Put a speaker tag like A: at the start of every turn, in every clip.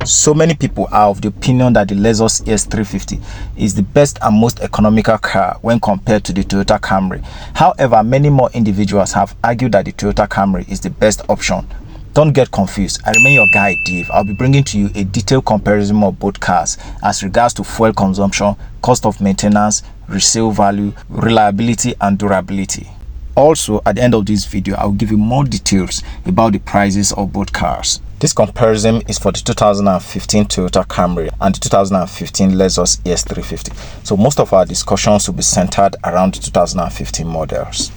A: So many people are of the opinion that the Lexus ES350 is the best and most economical car when compared to the Toyota Camry. However, many more individuals have argued that the Toyota Camry is the best option. Don't get confused. I remain your guy, Dave. I'll be bringing to you a detailed comparison of both cars as regards to fuel consumption, cost of maintenance, resale value, reliability, and durability. Also, at the end of this video, I'll give you more details about the prices of both cars. This comparison is for the 2015 Toyota Camry and the 2015 Lexus ES350. So most of our discussions will be centered around the 2015 models.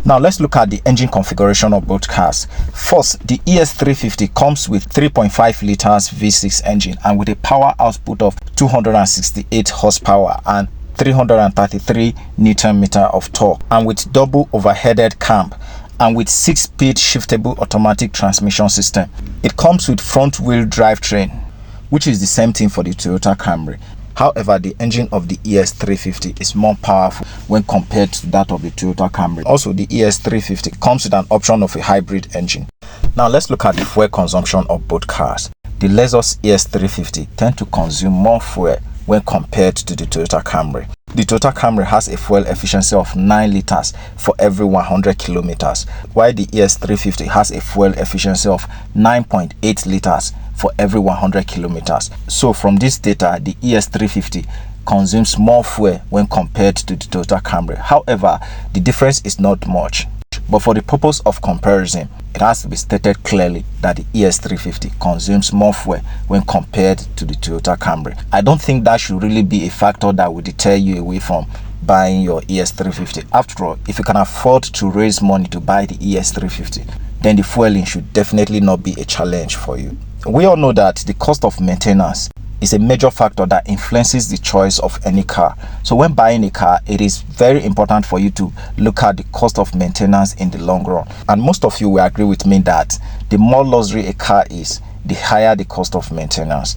A: Now let's look at the engine configuration of both cars. First, the ES350 comes with 3.5 liters V6 engine and with a power output of 268 horsepower and 333 Newton meter of torque, and with double overheaded cam and with 6-speed shiftable automatic transmission system. It comes with front wheel drivetrain, which is the same thing for the Toyota Camry. However, the engine of the ES350 is more powerful when compared to that of the Toyota Camry. Also, the ES350 comes with an option of a hybrid engine. Now let's look at the fuel consumption of both cars. The Lexus ES350 tend to consume more fuel when compared to the Toyota Camry. The Toyota Camry has a fuel efficiency of 9 liters for every 100 kilometers, while the ES350 has a fuel efficiency of 9.8 liters for every 100 kilometers. So from this data, the ES350 consumes more fuel when compared to the Toyota Camry. However, the difference is not much. But for the purpose of comparison, it has to be stated clearly that the ES350 consumes more fuel when compared to the Toyota Camry. I don't think that should really be a factor that will deter you away from buying your ES350. After all, if you can afford to raise money to buy the ES350, then the fueling should definitely not be a challenge for you. We all know that the cost of maintenance is a major factor that influences the choice of any car. So when buying a car, it is very important for you to look at the cost of maintenance in the long run. And most of you will agree with me that the more luxury a car is, the higher the cost of maintenance.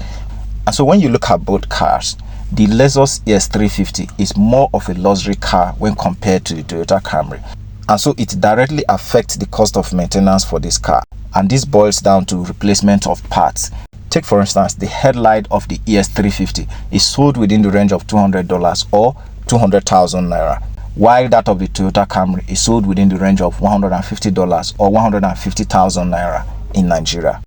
A: And so when you look at both cars, the Lexus ES350 is more of a luxury car when compared to the Toyota Camry. And so it directly affects the cost of maintenance for this car. And this boils down to replacement of parts. Take for instance, the headlight of the ES350 is sold within the range of $200 or 200,000 naira, while that of the Toyota Camry is sold within the range of $150 or 150,000 naira in Nigeria.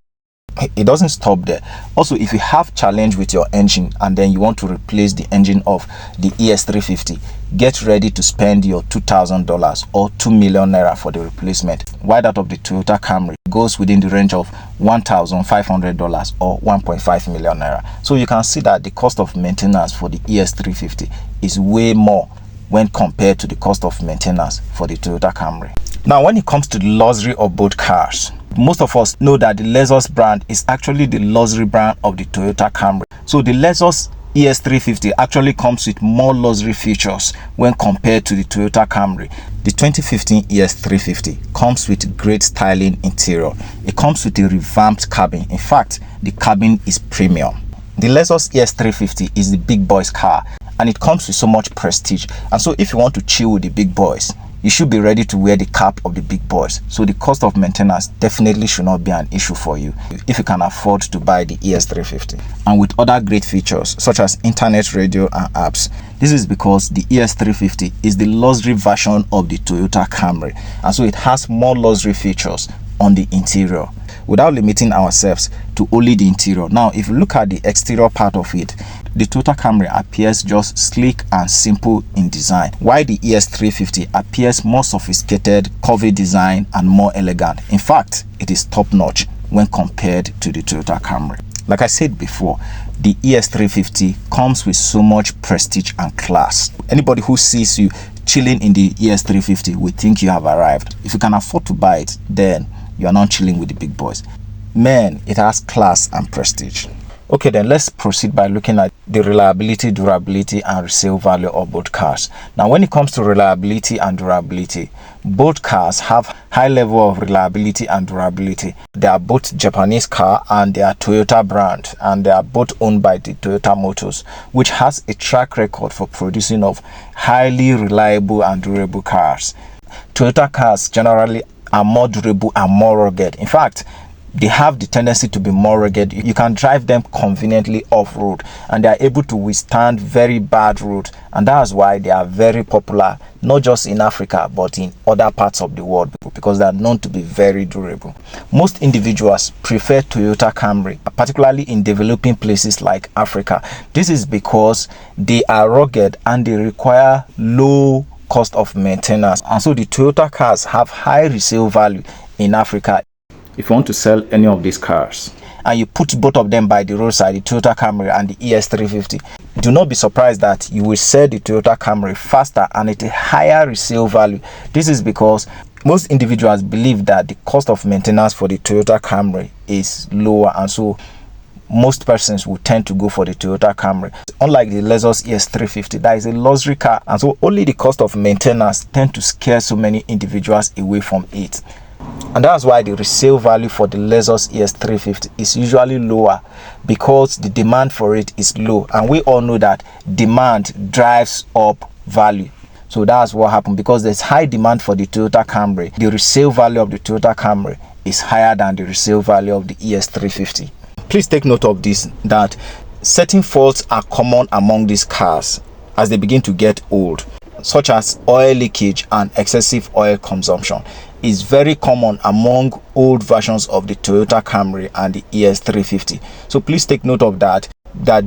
A: It doesn't stop there. Also, if you have challenge with your engine and then you want to replace the engine of the ES350, get ready to spend your $2,000 or 2 million naira for the replacement, while that of the Toyota Camry goes within the range of $1,500 or 1.5 million naira. So you can see that the cost of maintenance for the ES350 is way more when compared to the cost of maintenance for the Toyota Camry. Now, when it comes to the luxury of both cars, most of us know that the Lexus brand is actually the luxury brand of the Toyota Camry. So the Lexus ES350 actually comes with more luxury features when compared to the Toyota Camry. The 2015 ES350 comes with great styling interior. It comes with a revamped cabin. In fact, the cabin is premium. The Lexus ES350 is the big boys car and it comes with so much prestige. And so if you want to chill with the big boys, you should be ready to wear the cap of the big boys. So the cost of maintenance definitely should not be an issue for you if you can afford to buy the ES350. And with other great features such as internet radio and apps. This is because the ES350 is the luxury version of the Toyota Camry, and so it has more luxury features on the interior without limiting ourselves to only the interior. Now, if you look at the exterior part of it, the Toyota Camry appears just sleek and simple in design, while the ES350 appears more sophisticated, curvy design and more elegant. In fact, it is top-notch when compared to the Toyota Camry. Like I said before, the ES350 comes with so much prestige and class. Anybody who sees you chilling in the ES350 will think you have arrived. If you can afford to buy it, then you are not chilling with the big boys. Man, it has class and prestige. Okay, then let's proceed by looking at the reliability, durability, and resale value of both cars. Now, when it comes to reliability and durability, both cars have high level of reliability and durability. They are both Japanese car and they are Toyota brand, and they are both owned by the Toyota Motors, which has a track record for producing of highly reliable and durable cars. Toyota cars generally are more durable and more rugged. In fact, they have the tendency to be more rugged. You can drive them conveniently off-road, and they are able to withstand very bad roads, and that's why they are very popular, not just in Africa but in other parts of the world, because they are known to be very durable. Most individuals prefer Toyota Camry, particularly in developing places like Africa. This is because they are rugged and they require low cost of maintenance, and so the Toyota cars have high resale value in Africa. If you want to sell any of these cars and you put both of them by the roadside, the Toyota Camry and the ES350, do not be surprised that you will sell the Toyota Camry faster and at a higher resale value. This is because most individuals believe that the cost of maintenance for the Toyota Camry is lower, and so most persons will tend to go for the Toyota Camry. Unlike the Lexus ES350, that is a luxury car, and so only the cost of maintenance tend to scare so many individuals away from it. And that's why the resale value for the Lexus ES350 is usually lower, because the demand for it is low, and we all know that demand drives up value. So that's what happened. Because there's high demand for the Toyota Camry, the resale value of the Toyota Camry is higher than the resale value of the ES350. Please take note of this, that certain faults are common among these cars as they begin to get old, such as oil leakage and excessive oil consumption. Is very common among old versions of the Toyota Camry and the ES350. So please take note of that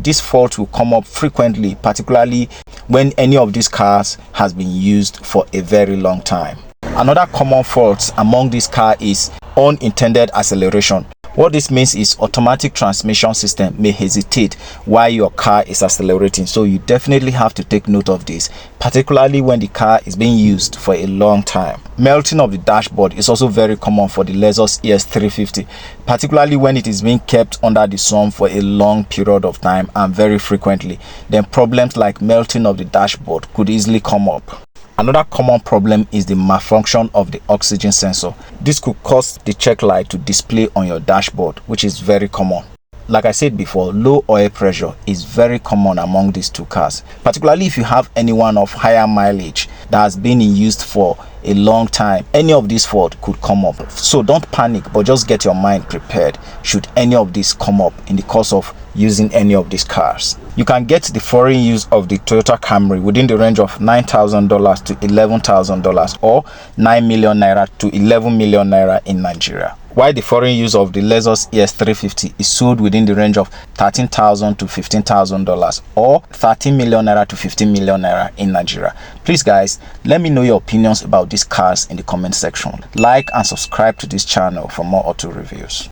A: this fault will come up frequently, particularly when any of these cars has been used for a very long time. Another common fault among this car is unintended acceleration. What this means is automatic transmission system may hesitate while your car is accelerating, so you definitely have to take note of this, particularly when the car is being used for a long time. Melting of the dashboard is also very common for the Lexus ES350, particularly when it is being kept under the sun for a long period of time and very frequently. Then problems like melting of the dashboard could easily come up. Another common problem is the malfunction of the oxygen sensor. This could cause the check light to display on your dashboard, which is very common. Like I said before, low oil pressure is very common among these two cars, particularly if you have anyone of higher mileage that has been in use for a long time. Any of these faults could come up, so don't panic, but just get your mind prepared should any of these come up in the course of using any of these cars. You can get the foreign use of the Toyota Camry within the range of $9,000 to $11,000 or 9 million naira to 11 million naira in Nigeria, while the foreign use of the Lexus ES350 is sold within the range of $13,000 to $15,000 or 13 million naira to 15 million naira in Nigeria. Please guys, let me know your opinions about these cars in the comment section. Like and subscribe to this channel for more auto reviews.